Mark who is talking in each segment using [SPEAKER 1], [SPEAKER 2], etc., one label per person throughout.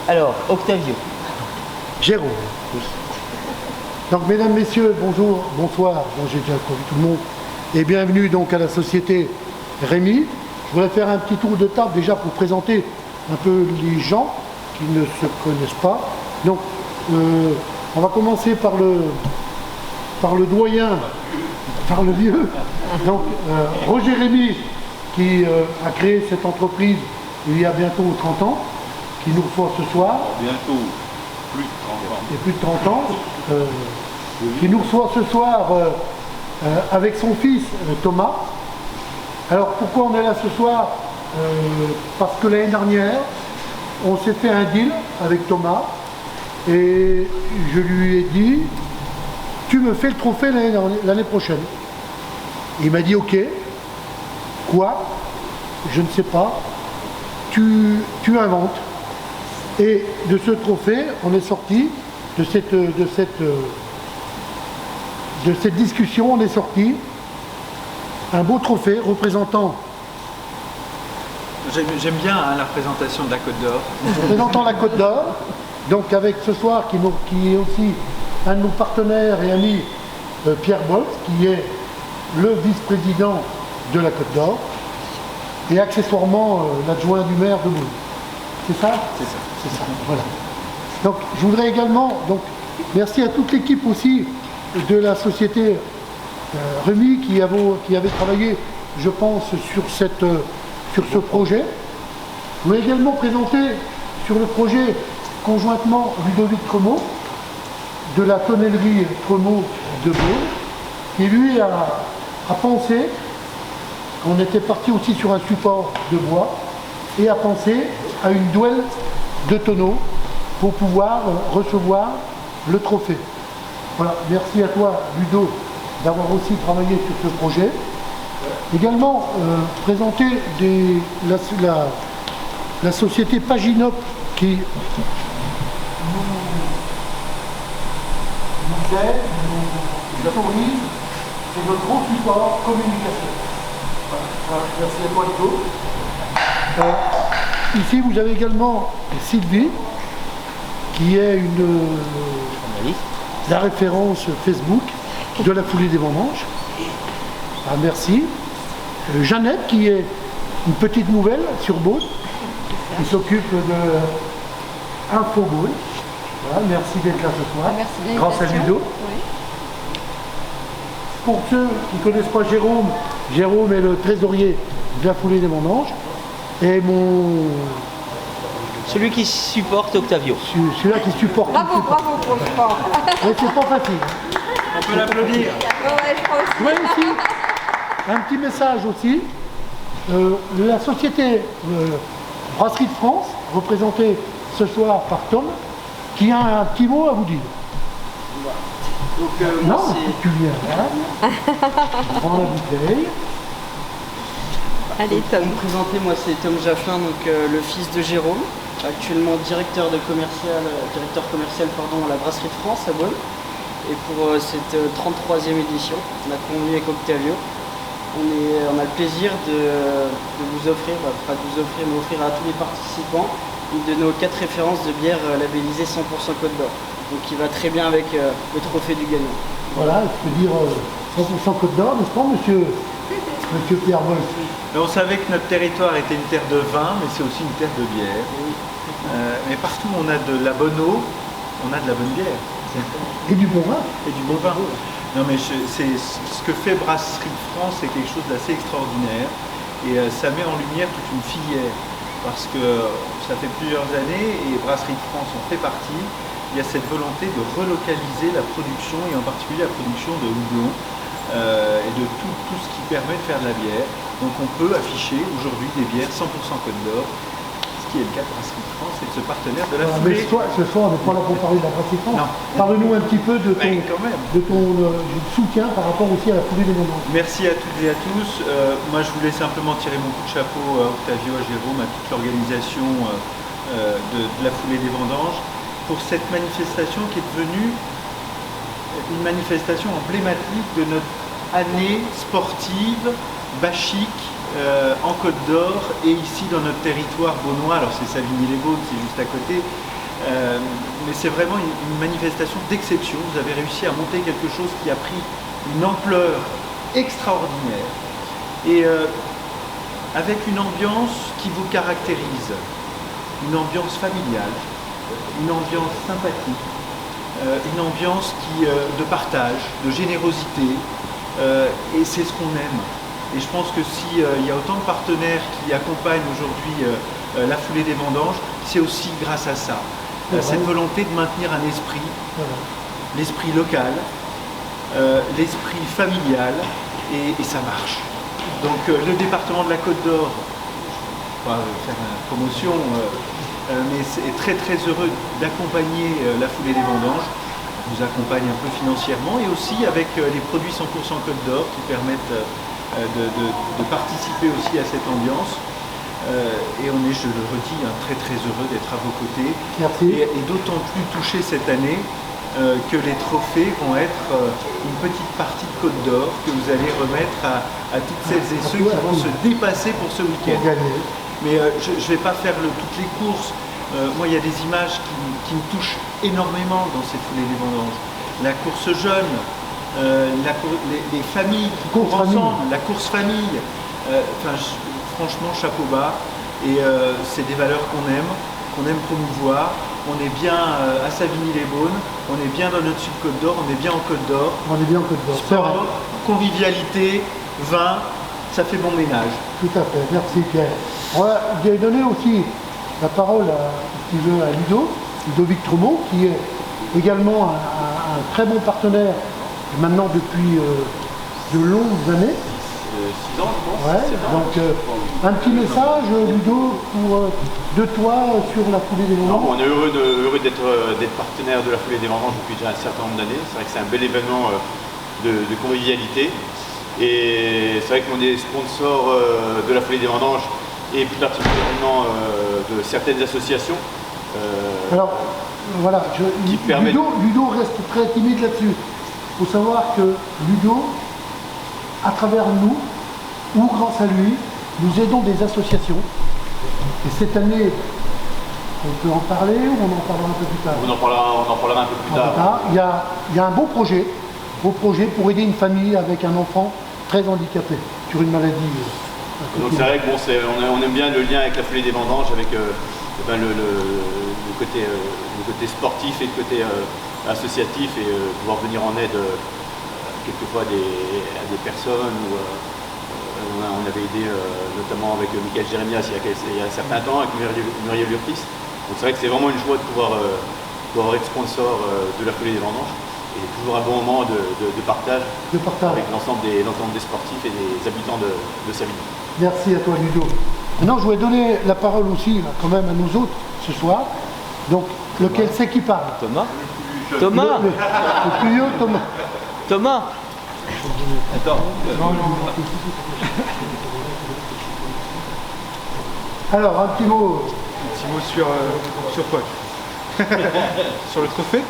[SPEAKER 1] Alors, Octavio.
[SPEAKER 2] Jérôme. Oui. Donc, mesdames, messieurs, bonjour, bonsoir, bon, j'ai déjà connu tout le monde, et bienvenue donc à la société Rémy. Je voudrais faire un petit tour de table déjà pour présenter un peu les gens qui ne se connaissent pas. Donc, on va commencer par le doyen, par le vieux. Donc, Roger Rémy, qui a créé cette entreprise il y a bientôt 30 ans, qui nous reçoit ce soir.
[SPEAKER 3] Bientôt plus de 30 ans.
[SPEAKER 2] Et plus de 30 ans, qui nous reçoit ce soir avec son fils Thomas. Alors pourquoi on est là ce soir? Parce que l'année dernière, on s'est fait un deal avec Thomas et je lui ai dit, tu me fais le trophée l'année prochaine. Il m'a dit ok. Quoi? Je ne sais pas. Tu inventes. Et de ce trophée, on est sorti, de cette discussion, on est sorti un beau trophée représentant.
[SPEAKER 3] J'aime bien la présentation de la Côte d'Or.
[SPEAKER 2] Représentant la Côte d'Or, donc avec ce soir qui est aussi un de nos partenaires et amis, Pierre Bolz, qui est le vice-président de la Côte d'Or, et accessoirement l'adjoint du maire de Boule. C'est ça?
[SPEAKER 3] C'est ça.
[SPEAKER 2] C'est ça, voilà. Donc je voudrais également, merci à toute l'équipe aussi de la société Rémy qui avait travaillé, je pense, sur ce projet. Je voulais également présenter sur le projet conjointement Ludovic Tremot de la tonnellerie Tremot de Beaune, qui lui a pensé, on était parti aussi sur un support de bois, et a pensé à une douelle de tonneaux pour pouvoir recevoir le trophée. Voilà, merci à toi Ludo d'avoir aussi travaillé sur ce projet. Également présenter la société Paginop qui nous aide, nous fournit, c'est notre gros support communication. Voilà, merci à toi Ludo. Ici, vous avez également Sylvie, qui est la référence Facebook de la foulée des vendanges. Ah, merci. Jeannette, qui est une petite nouvelle sur Beaune, qui s'occupe de Info Beaune. Voilà, merci d'être là ce soir.
[SPEAKER 4] Merci de
[SPEAKER 2] grâce à Ludo.
[SPEAKER 4] Oui.
[SPEAKER 2] Pour ceux qui ne connaissent pas Jérôme, Jérôme est le trésorier de la foulée des vendanges. Et
[SPEAKER 1] Celui qui supporte Octavio.
[SPEAKER 2] Celui-là qui supporte.
[SPEAKER 4] Bravo pour le sport.
[SPEAKER 2] Mais c'est pas facile.
[SPEAKER 3] On peut l'applaudir.
[SPEAKER 4] Ouais, je crois aussi.
[SPEAKER 2] Oui, aussi. Un petit message aussi. La société Brasserie de France, représentée ce soir par Tom, qui a un petit mot à vous dire.
[SPEAKER 5] Donc,
[SPEAKER 2] Non, tu viens là. Prends la bouteille.
[SPEAKER 4] Allez, Tom.
[SPEAKER 5] Pour me présenter, moi c'est Tom Jafflin, donc le fils de Jérôme, actuellement directeur commercial à la Brasserie de France à Beaune. Et pour cette 33e édition, on a convenu avec Octavio. On a le plaisir de vous offrir, pas de vous offrir, mais offrir à tous les participants une de nos 4 références de bière labellisée 100% Côte d'Or. Donc qui va très bien avec le trophée du gagnant.
[SPEAKER 2] Voilà, je peux dire 100% Côte d'Or, n'est-ce pas, monsieur Pierre Bolz?
[SPEAKER 3] On savait que notre territoire était une terre de vin, mais c'est aussi une terre de bière. Mais partout où on a de la bonne eau, on a de la bonne bière.
[SPEAKER 2] Et du bon vin.
[SPEAKER 3] Et du bon vin. Non mais c'est ce que fait Brasserie de France, c'est quelque chose d'assez extraordinaire. Et ça met en lumière toute une filière. Parce que ça fait plusieurs années, et Brasserie de France en fait partie, il y a cette volonté de relocaliser la production, et en particulier la production de houblon, et de tout ce qui permet de faire de la bière. Donc on peut afficher aujourd'hui des bières 100% Côte d'Or, ce qui est le cas de Brasserie de France et de ce partenaire de la foulée.
[SPEAKER 2] Mais ce soir, on n'est pas là pour parler de la Brasserie de France.
[SPEAKER 3] Non.
[SPEAKER 2] Parle-nous un petit peu de ton soutien par rapport aussi à la foulée des vendanges.
[SPEAKER 3] Merci à toutes et à tous. Moi je voulais simplement tirer mon coup de chapeau à Octavio, à Jérôme, à toute l'organisation de la foulée des vendanges pour cette manifestation qui est devenue une manifestation emblématique de notre année sportive, bachique, en Côte d'Or et ici dans notre territoire beaunois. Alors c'est Savigny-les-Beaunes, c'est juste à côté, Mais c'est vraiment une manifestation d'exception. Vous avez réussi à monter quelque chose qui a pris une ampleur extraordinaire et avec une ambiance qui vous caractérise, une ambiance familiale, une ambiance sympathique, une ambiance de partage, de générosité, et c'est ce qu'on aime. Et je pense que s'il y a autant de partenaires qui accompagnent aujourd'hui la foulée des vendanges, c'est aussi grâce à ça. Cette volonté de maintenir un esprit, l'esprit local, l'esprit familial, et ça marche. Donc le département de la Côte d'Or, je ne vais pas faire une promotion, mais est très très heureux d'accompagner la foulée des vendanges. On vous accompagne un peu financièrement et aussi avec les produits 100% Côte d'Or qui permettent de participer aussi à cette ambiance. Et on est, je le redis, très très heureux d'être à vos côtés.
[SPEAKER 2] Merci.
[SPEAKER 3] Et d'autant plus touché cette année que les trophées vont être une petite partie de Côte d'Or que vous allez remettre à toutes celles et ceux qui vont se dépasser pour ce week-end. Mais je ne vais pas faire toutes les courses. Moi, il y a des images qui me touchent énormément dans ces foulées des vendanges. La course jeune, les familles qui courent ensemble, la course famille. Franchement, chapeau bas. Et c'est des valeurs qu'on aime promouvoir. On est bien à Savigny-les-Beaunes, on est bien dans notre sud-Côte d'Or, on est bien en Côte d'Or.
[SPEAKER 2] On est bien en Côte d'Or.
[SPEAKER 3] Sport, convivialité, vin, ça fait bon ménage.
[SPEAKER 2] Tout à fait, merci Pierre. On va donner aussi la parole à Ludovic Trumont, qui est également un très bon partenaire, maintenant depuis de longues années.
[SPEAKER 6] 6 ans, je pense.
[SPEAKER 2] Ouais, donc un petit message, Ludo, de toi sur la foulée des vendanges.
[SPEAKER 6] On est heureux d'être partenaire de la foulée des vendanges depuis déjà un certain nombre d'années. C'est vrai que c'est un bel événement de convivialité. Et c'est vrai qu'on est sponsor de la foulée des vendanges et plus particulièrement de certaines associations.
[SPEAKER 2] Alors, voilà, Ludo reste très timide là-dessus. Il faut savoir que Ludo, à travers nous, ou grâce à lui, nous aidons des associations. Et cette année, on peut en parler ou on en parlera un peu plus tard?
[SPEAKER 6] On en parlera un peu plus tard.
[SPEAKER 2] Il y a un beau projet pour aider une famille avec un enfant très handicapé sur une maladie.
[SPEAKER 6] Donc c'est vrai que on aime bien le lien avec la foulée des vendanges, avec le côté sportif et le côté associatif et pouvoir venir en aide quelquefois à des personnes. On avait aidé notamment avec Michael Jérémias il y a un certain temps, avec Muriel Urtis. Donc c'est vrai que c'est vraiment une joie de pouvoir être sponsor de la foulée des vendanges. Et toujours un bon moment de partage avec l'ensemble des sportifs et des habitants de Savigny.
[SPEAKER 2] Merci à toi Ludo. Maintenant je voulais donner la parole aussi quand même à nous autres ce soir. Donc lequel c'est qui parle?
[SPEAKER 1] Thomas. Thomas.
[SPEAKER 2] Le plus vieux, Thomas.
[SPEAKER 1] Thomas. Attends.
[SPEAKER 2] Alors un petit mot.
[SPEAKER 7] Un petit mot sur quoi? Sur le trophée?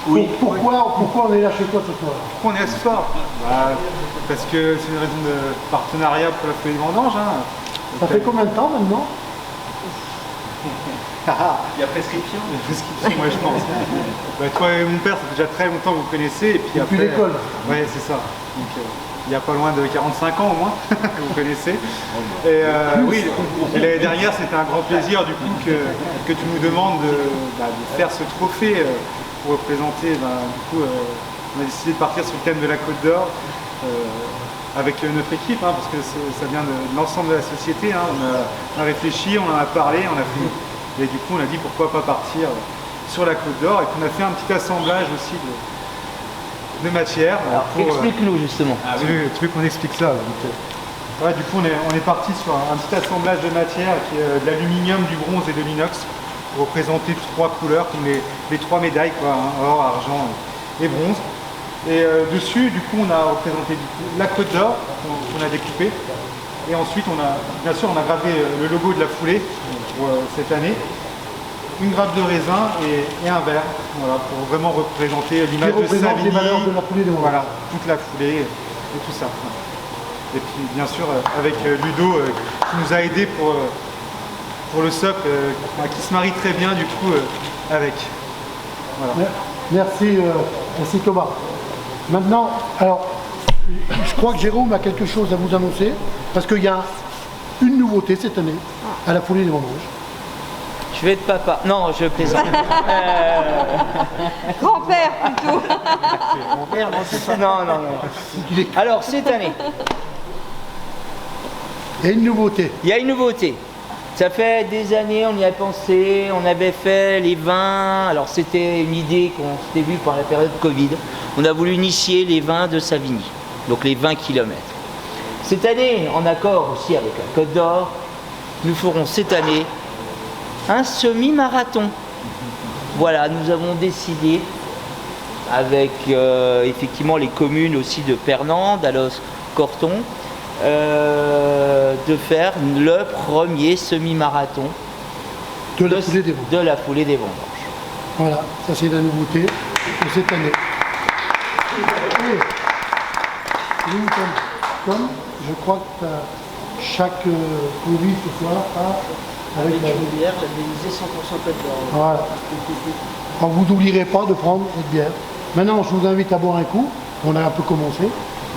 [SPEAKER 2] Oui. Pourquoi on est là chez toi ce soir?
[SPEAKER 7] Pourquoi on est là ce soir? Parce que c'est une raison de partenariat pour la foulée des vendanges.
[SPEAKER 2] Ça fait combien de temps maintenant?
[SPEAKER 3] Il y a prescription.
[SPEAKER 7] Il y a prescription, moi je pense. Toi et mon père, ça fait déjà très longtemps que vous connaissez. Et puis
[SPEAKER 2] depuis l'école.
[SPEAKER 7] Oui, c'est ça. Donc, il y a pas loin de 45 ans au moins que vous connaissez. Et oui, l'année dernière, c'était un grand plaisir du coup que tu nous demandes de faire ce trophée pour représenter. Du coup, on a décidé de partir sur le thème de la Côte d'Or avec notre équipe, parce que ça vient de l'ensemble de la société. On a réfléchi, on en a parlé, on a fait. Et du coup, on a dit pourquoi pas partir sur la Côte d'Or. Et puis on a fait un petit assemblage aussi de matières.
[SPEAKER 1] Alors, explique-nous justement.
[SPEAKER 7] Tu veux qu'on explique ça? Donc, du coup, on est parti sur un petit assemblage de matières qui est de l'aluminium, du bronze et de l'inox pour représenter trois couleurs, comme les trois médailles, or, argent et bronze. Et dessus, du coup, on a représenté la Côte d'Or qu'on a découpée. Et ensuite, bien sûr, on a gravé le logo de la foulée pour cette année, une grappe de raisin et un verre, pour vraiment représenter l'image de Savigny,
[SPEAKER 2] les valeurs de la foulée de
[SPEAKER 7] voilà, toute la foulée et tout ça. Et puis, bien sûr, avec Ludo qui nous a aidés pour le socle qui se marie très bien du coup avec. Voilà.
[SPEAKER 2] Merci, merci Thomas. Maintenant, alors, je crois que Jérôme a quelque chose à vous annoncer, parce qu'il y a une nouveauté cette année, à la foulée des vendanges.
[SPEAKER 1] Je vais être papa. Non, je plaisante.
[SPEAKER 4] Grand-père plutôt.
[SPEAKER 1] Non, non, non. Alors, cette année,
[SPEAKER 2] Il y a une nouveauté.
[SPEAKER 1] il y a une nouveauté. Ça fait des années, on y a pensé, on avait fait les vins. Alors, c'était une idée qu'on s'était vue pendant la période Covid. On a voulu initier les vins de Savigny, donc les 20 km. Cette année, en accord aussi avec la Côte d'Or, nous ferons cette année un semi-marathon. Voilà, nous avons décidé, avec effectivement les communes aussi de Pernan, d'Alos, Corton, de faire le premier semi-marathon
[SPEAKER 2] De la foulée des vendanges.
[SPEAKER 1] de la foulée des vendanges.
[SPEAKER 2] Voilà, ça c'est la nouveauté de cette année. Et nous, comme je crois que chaque courrier ce soir a avec la
[SPEAKER 5] Une bière labellisée 100% Côte d'Or.
[SPEAKER 2] Voilà. Alors, vous n'oublierez pas de prendre cette bière. Maintenant, je vous invite à boire un coup. On a un peu commencé,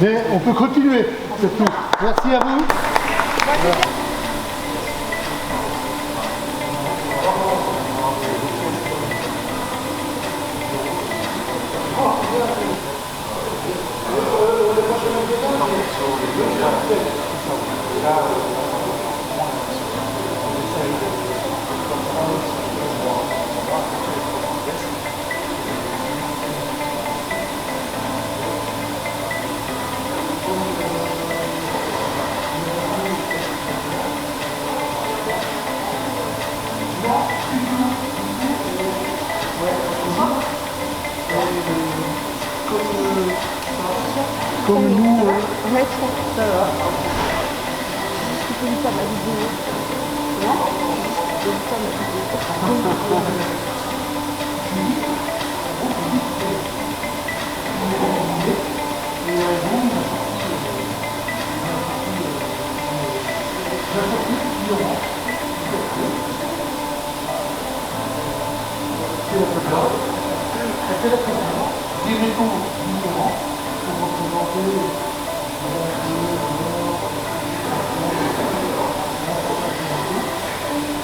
[SPEAKER 2] mais on peut continuer. C'est tout. Merci à vous. Comme nous,
[SPEAKER 4] Ouais, ça va. Tu peux lui faire ma vidéo. Non? Je vais lui faire ma vidéo.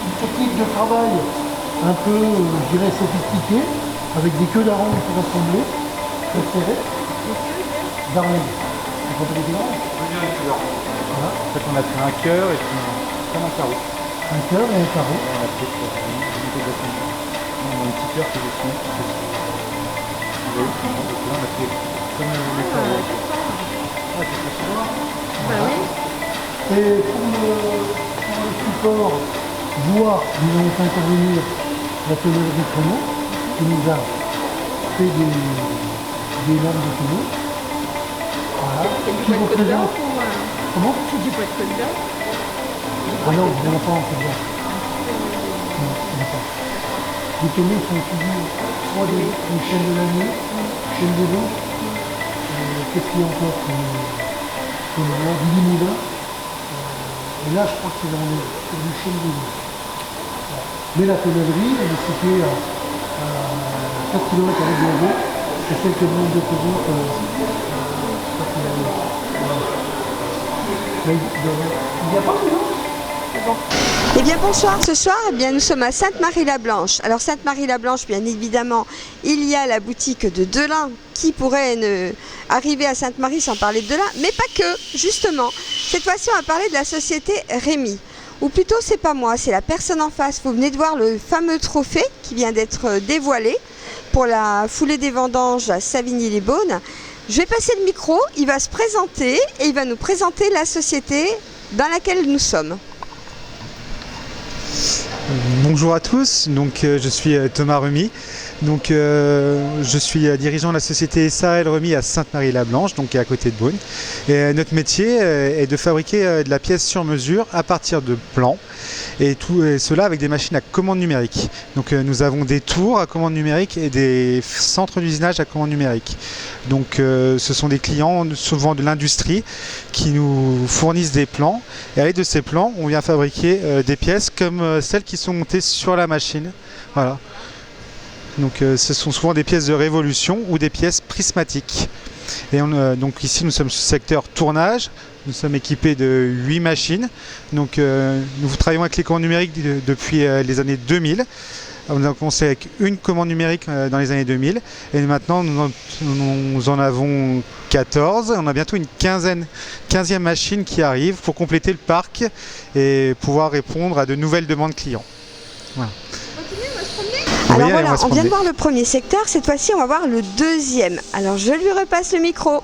[SPEAKER 2] une technique de travail un peu, je dirais, sophistiquée, avec des queues d'arangue pour assembler, très serrées. D'arène. Vous comprenez bien? Voilà.
[SPEAKER 7] En fait, on a fait un cœur et puis comme un carreau.
[SPEAKER 2] Un cœur et un carreau.
[SPEAKER 7] On a fait une intégration. On a un petit cœur qui est dessus. Vous voyez, on a fait comme le carreau. Ah, c'est très souvent.
[SPEAKER 2] Et pour le support bois, nous avons fait intervenir la tonnellerie Crémont, qui nous a fait des lames de tonneau. Voilà. Qui vous présente. Comment?
[SPEAKER 4] C'est du pot de Côte d'Or.
[SPEAKER 2] Ah non, il n'y en a pas en Côte d'Or. Non, il n'y en a pas. Les tonneaux sont toujours soit une chaîne de l'année, chaîne des vents. Qu'est-ce qu'il y a encore comme du limoulin. Et là, je crois que c'est dans du chaîne des vents. Voilà. Mais la tonnellerie, elle est située à 4 km avec Bordeaux. C'est celle que nous représente. Il n'y a pas de nom.
[SPEAKER 4] Eh bien bonsoir, ce soir eh bien, nous sommes à Sainte-Marie-la-Blanche. Alors Sainte-Marie-la-Blanche, bien évidemment, il y a la boutique de Delin qui pourrait arriver à Sainte-Marie sans parler de Delin, mais pas que, justement. Cette fois-ci, on va parler de la société Rémy. Ou plutôt, c'est pas moi, c'est la personne en face. Vous venez de voir le fameux trophée qui vient d'être dévoilé pour la foulée des vendanges à Savigny-les-Beaunes. Je vais passer le micro, il va se présenter et il va nous présenter la société dans laquelle nous sommes.
[SPEAKER 7] Bonjour à tous, donc je suis Thomas Remy, donc je suis dirigeant de la société SARL Remy à Sainte-Marie-la-Blanche, donc à côté de Beaune. Et notre métier est de fabriquer de la pièce sur mesure à partir de plans et cela avec des machines à commande numérique. Donc nous avons des tours à commande numérique et des centres d'usinage à commande numérique. Donc ce sont des clients souvent de l'industrie qui nous fournissent des plans et avec de ces plans on vient fabriquer des pièces comme celles qui sont montées sur la machine. Voilà. Donc ce sont souvent des pièces de révolution ou des pièces prismatiques. Et donc ici nous sommes sur le secteur tournage, nous sommes équipés de 8 machines. Donc nous travaillons avec les commandes numériques depuis les années 2000. On a commencé avec une commande numérique dans les années 2000 et maintenant nous en avons 14. On a bientôt une 15e machine qui arrive pour compléter le parc et pouvoir répondre à de nouvelles demandes clients. Voilà.
[SPEAKER 4] Alors
[SPEAKER 7] Oui,
[SPEAKER 4] voilà,
[SPEAKER 7] on
[SPEAKER 4] on vient de voir le premier secteur, cette fois-ci on va voir le deuxième. Alors je lui repasse le micro.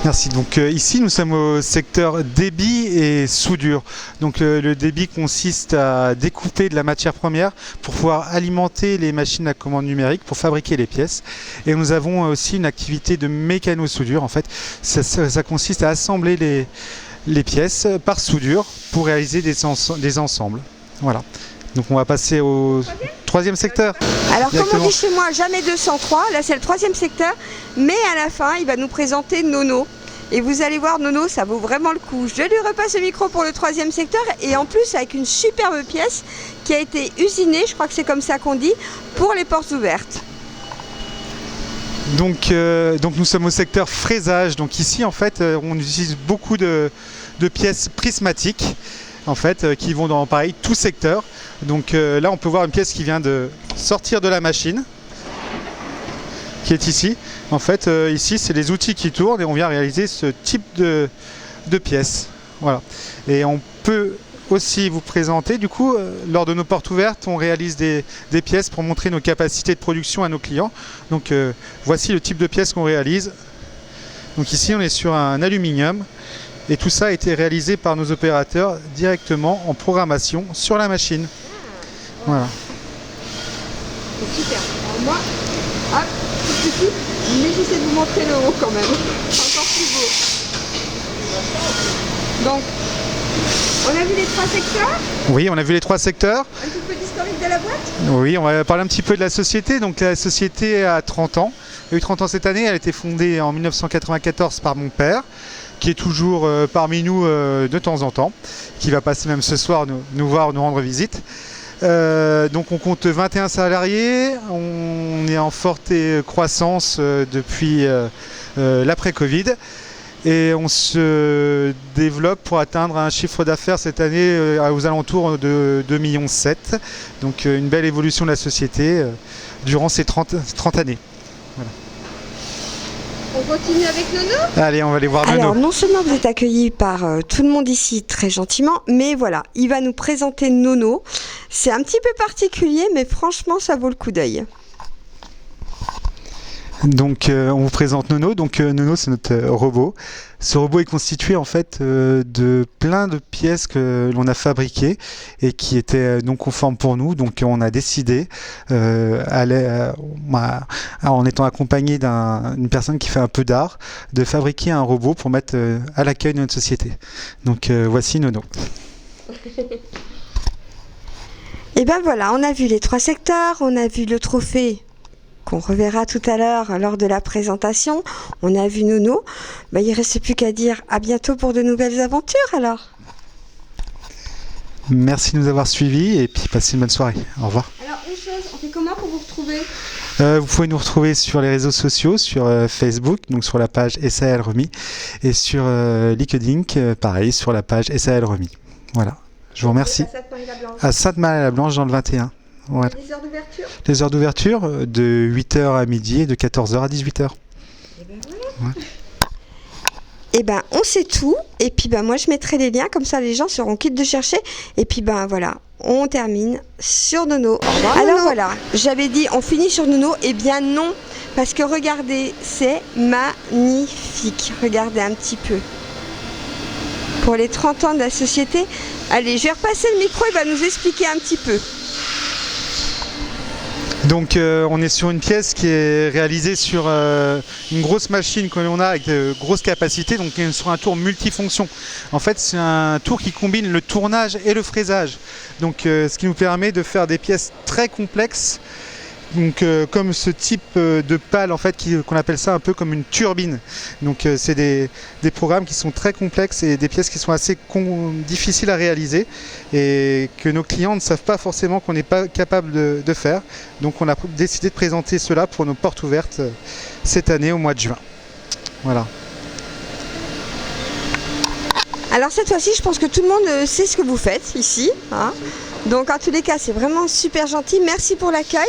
[SPEAKER 7] Merci. Donc ici nous sommes au secteur débit et soudure. Donc le débit consiste à découper de la matière première pour pouvoir alimenter les machines à commande numérique pour fabriquer les pièces. Et nous avons aussi une activité de mécano-soudure. En fait, ça consiste à assembler les pièces par soudure pour réaliser des ensembles. Voilà. Donc on va passer au troisième secteur.
[SPEAKER 4] Alors comme on dit chez moi, jamais 203, là c'est le troisième secteur, mais à la fin il va nous présenter Nono. Et vous allez voir Nono, ça vaut vraiment le coup. Je lui repasse le micro pour le troisième secteur et en plus avec une superbe pièce qui a été usinée, je crois que c'est comme ça qu'on dit, pour les portes ouvertes.
[SPEAKER 7] Donc nous sommes au secteur fraisage. Donc ici en fait on utilise beaucoup de pièces prismatiques en fait qui vont dans pareil tout secteur. Donc là on peut voir une pièce qui vient de sortir de la machine qui est ici. En fait ici c'est les outils qui tournent et on vient réaliser ce type de pièces. Voilà. Et on peut aussi vous présenter du coup lors de nos portes ouvertes on réalise des pièces pour montrer nos capacités de production à nos clients. Donc voici le type de pièces qu'on réalise. Donc ici on est sur un aluminium. Et tout ça a été réalisé par nos opérateurs directement en programmation sur la machine. Voilà.
[SPEAKER 4] C'est super. Alors moi, hop, tout petit, mais j'essaie de vous montrer le haut quand même. Encore plus beau. Donc, on a vu les 3 secteurs.
[SPEAKER 7] Oui, on a vu les 3 secteurs.
[SPEAKER 4] Un petit peu d'historique de la boîte.
[SPEAKER 7] Oui, on va parler un petit peu de la société. Donc la société a 30 ans. Elle a eu 30 ans cette année. Elle a été fondée en 1994 par mon père, qui est toujours parmi nous de temps en temps, qui va passer même ce soir nous voir, nous rendre visite. Donc on compte 21 salariés, on est en forte croissance depuis l'après-Covid et on se développe pour atteindre un chiffre d'affaires cette année aux alentours de 2,7 millions. Donc une belle évolution de la société durant ces 30 années. Voilà.
[SPEAKER 4] On continue avec Nono.
[SPEAKER 7] Allez, on va aller voir Nono.
[SPEAKER 4] Alors, non seulement vous êtes accueillis par tout le monde ici très gentiment, mais voilà, il va nous présenter Nono. C'est un petit peu particulier, mais franchement, ça vaut le coup d'œil.
[SPEAKER 7] Donc on vous présente Nono. Donc Nono c'est notre robot. Ce robot est constitué en fait de plein de pièces que l'on a fabriquées et qui étaient non conformes pour nous. Donc on a décidé, en étant accompagné d'une personne qui fait un peu d'art, de fabriquer un robot pour mettre à l'accueil de notre société. Donc voici Nono.
[SPEAKER 4] Et ben voilà, on a vu les 3 secteurs, on a vu le trophée qu'on reverra tout à l'heure lors de la présentation. On a vu Nono. Ben, il ne reste plus qu'à dire à bientôt pour de nouvelles aventures alors.
[SPEAKER 7] Merci de nous avoir suivis et puis passez une bonne soirée. Au revoir.
[SPEAKER 4] Alors une chose, on fait comment pour vous retrouver ?
[SPEAKER 7] Vous pouvez nous retrouver sur les réseaux sociaux, sur Facebook, donc sur la page SARL Remy, et sur LinkedIn, pareil, sur la page SARL Remy. Voilà. Je vous remercie. À Sainte-Marie-la-Blanche dans le 21. Voilà.
[SPEAKER 4] Les heures d'ouverture ?
[SPEAKER 7] Les heures d'ouverture de 8h à midi et de 14h à 18h.
[SPEAKER 4] Et ben voilà. Ouais. Et ben on sait tout. Et puis ben moi je mettrai les liens, comme ça les gens seront quittes de chercher. Et puis ben voilà, on termine sur Nono. Alors voilà, j'avais dit on finit sur Nono. Eh bien non, parce que regardez, c'est magnifique. Regardez un petit peu. Pour les 30 ans de la société, Allez, je vais repasser le micro, il va nous expliquer un petit peu.
[SPEAKER 7] Donc on est sur une pièce qui est réalisée sur une grosse machine que l'on a avec de grosses capacités, donc sur un tour multifonction. En fait c'est un tour qui combine le tournage et le fraisage, donc ce qui nous permet de faire des pièces très complexes. Donc comme ce type de pale en fait qu'on appelle ça un peu comme une turbine. Donc c'est des programmes qui sont très complexes et des pièces qui sont assez difficiles à réaliser et que nos clients ne savent pas forcément qu'on n'est pas capable de faire. Donc on a décidé de présenter cela pour nos portes ouvertes cette année au mois de juin. Voilà.
[SPEAKER 4] Alors cette fois-ci, je pense que tout le monde sait ce que vous faites ici, hein. Donc en tous les cas, c'est vraiment super gentil. Merci pour l'accueil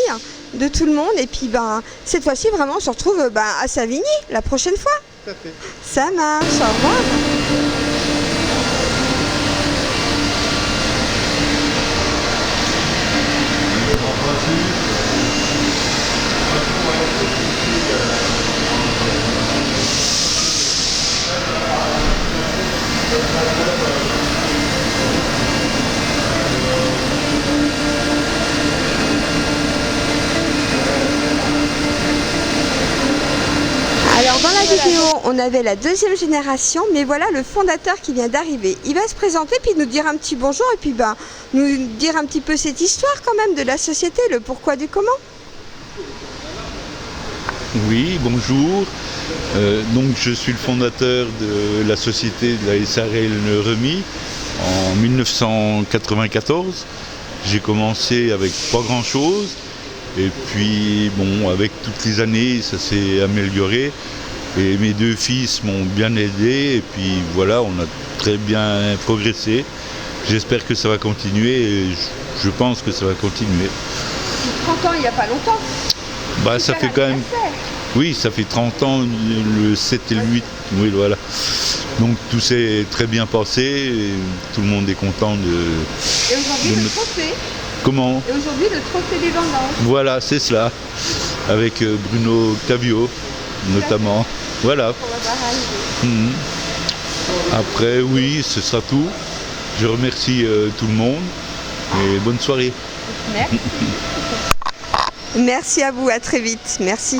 [SPEAKER 4] de tout le monde. Et puis cette fois-ci, vraiment, on se retrouve à Savigny la prochaine fois.
[SPEAKER 7] Tout à fait.
[SPEAKER 4] Ça marche. Au revoir. Alors dans la vidéo, on avait la deuxième génération, mais voilà le fondateur qui vient d'arriver. Il va se présenter puis nous dire un petit bonjour et puis nous dire un petit peu cette histoire quand même de la société, le pourquoi du comment.
[SPEAKER 8] Oui, bonjour. Donc je suis le fondateur de la société de la SARL Remy en 1994. J'ai commencé avec pas grand chose. Et puis, bon, avec toutes les années, ça s'est amélioré. Et mes deux fils m'ont bien aidé. Et puis, voilà, on a très bien progressé. J'espère que ça va continuer. Et je pense que ça va continuer.
[SPEAKER 4] 30 ans, il n'y a pas longtemps.
[SPEAKER 8] Ça fait quand même... Oui, ça fait 30 ans, le 7 et le 8. Oui, voilà. Donc, tout s'est très bien passé. Et tout le monde est content de...
[SPEAKER 4] Et aujourd'hui, le trophée.
[SPEAKER 8] Comment?
[SPEAKER 4] Et aujourd'hui, le trophée des vendanges.
[SPEAKER 8] Voilà, c'est cela. Avec Bruno Octavio, notamment. Voilà. Après, oui, ce sera tout. Je remercie tout le monde et bonne soirée.
[SPEAKER 4] Merci. Merci à vous, à très vite. Merci.